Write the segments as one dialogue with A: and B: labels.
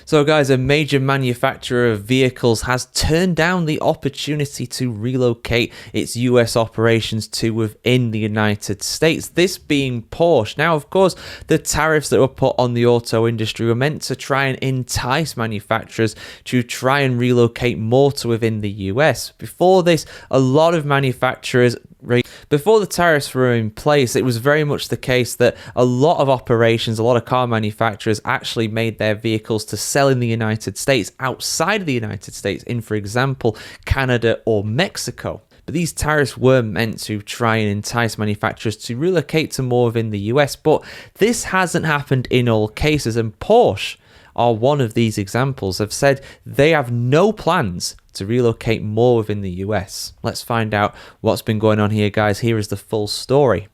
A: So guys, a major manufacturer of vehicles has turned down the opportunity to relocate its US operations to within the United States, this being Porsche. Now, of course, the tariffs that were put on the auto industry were meant to try and entice manufacturers to try and relocate more to within the US. Before this, a lot of manufacturers, before the tariffs were in place, it was very much the case that a lot of operations, a lot of car manufacturers actually made their vehicles to sell in the United States outside of the United States, in, for example, Canada or Mexico. But these tariffs were meant to try and entice manufacturers to relocate to more within the US, but this hasn't happened in all cases, and Porsche are one of these examples, have said they have no plans to relocate more within the US. Let's find out what's been going on here, guys. Here is the full story.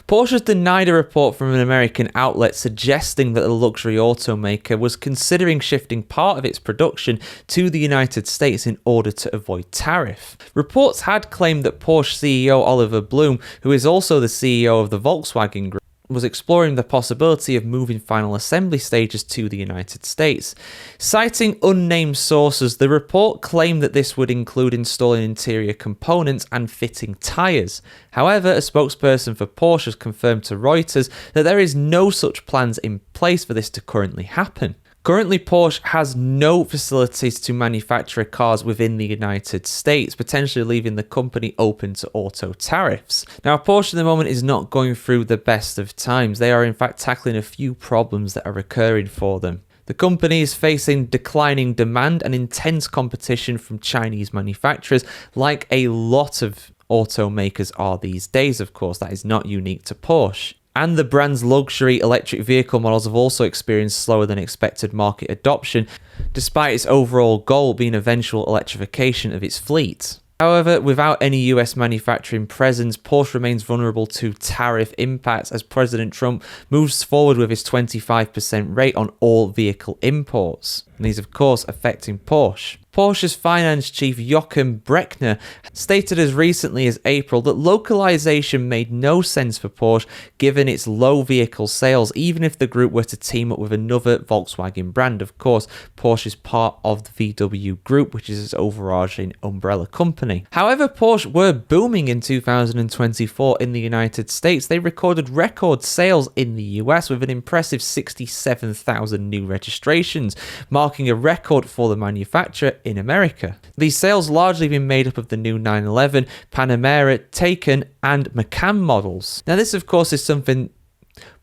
A: Porsche has denied a report from an American outlet suggesting that the luxury automaker was considering shifting part of its production to the United States in order to avoid tariff. Reports had claimed that Porsche CEO Oliver Blume, who is also the CEO of the Volkswagen Group, was exploring the possibility of moving final assembly stages to the United States. Citing unnamed sources, the report claimed that this would include installing interior components and fitting tyres. However, a spokesperson for Porsche has confirmed to Reuters that there is no such plans in place for this to currently happen. Currently, Porsche has no facilities to manufacture cars within the United States, potentially leaving the company open to auto tariffs. Now, Porsche at the moment is not going through the best of times. They are in fact tackling a few problems that are recurring for them. The company is facing declining demand and intense competition from Chinese manufacturers, like a lot of automakers are these days, of course. That is not unique to Porsche. And the brand's luxury electric vehicle models have also experienced slower than expected market adoption, despite its overall goal being eventual electrification of its fleet. However, without any US manufacturing presence, Porsche remains vulnerable to tariff impacts as President Trump moves forward with his 25% rate on all vehicle imports. And these, of course, affecting Porsche. Porsche's finance chief Joachim Brechner stated as recently as April that localization made no sense for Porsche given its low vehicle sales, even if the group were to team up with another Volkswagen brand. Of course, Porsche is part of the VW Group, which is its overarching umbrella company. However, Porsche were booming in 2024 in the United States. They recorded record sales in the US with an impressive 67,000 new registrations, marking a record for the manufacturer in America. These sales largely been made up of the new 911, Panamera, Taycan and Macan models. Now this of course is something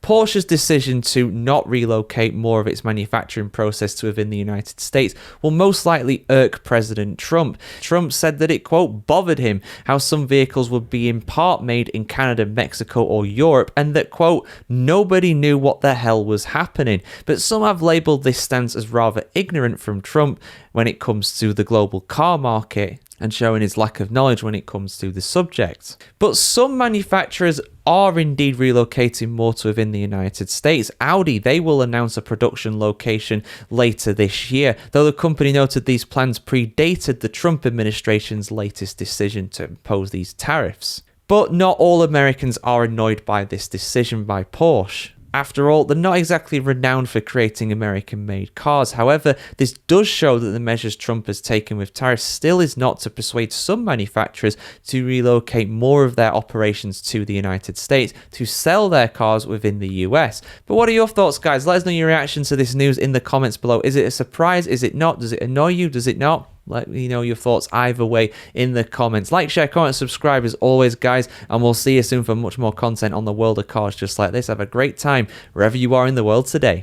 A: Porsche's decision to not relocate more of its manufacturing process to within the United States will most likely irk President Trump. Trump said that it, quote, bothered him how some vehicles would be in part made in Canada, Mexico or Europe, and that, quote, nobody knew what the hell was happening. But some have labelled this stance as rather ignorant from Trump when it comes to the global car market, and showing his lack of knowledge when it comes to the subject. But some manufacturers are indeed relocating more to within the United States. Audi, they will announce a production location later this year, though the company noted these plans predated the Trump administration's latest decision to impose these tariffs. But not all Americans are annoyed by this decision by Porsche. After all, they're not exactly renowned for creating American-made cars. However, this does show that the measures Trump has taken with tariffs still is not to persuade some manufacturers to relocate more of their operations to the United States to sell their cars within the US. But what are your thoughts, guys? Let us know your reaction to this news in the comments below. Is it a surprise? Is it not? Does it annoy you? Does it not? Let me know your thoughts either way in the comments. Like, share, comment, subscribe as always, guys. And we'll see you soon for much more content on the world of cars just like this. Have a great time wherever you are in the world today.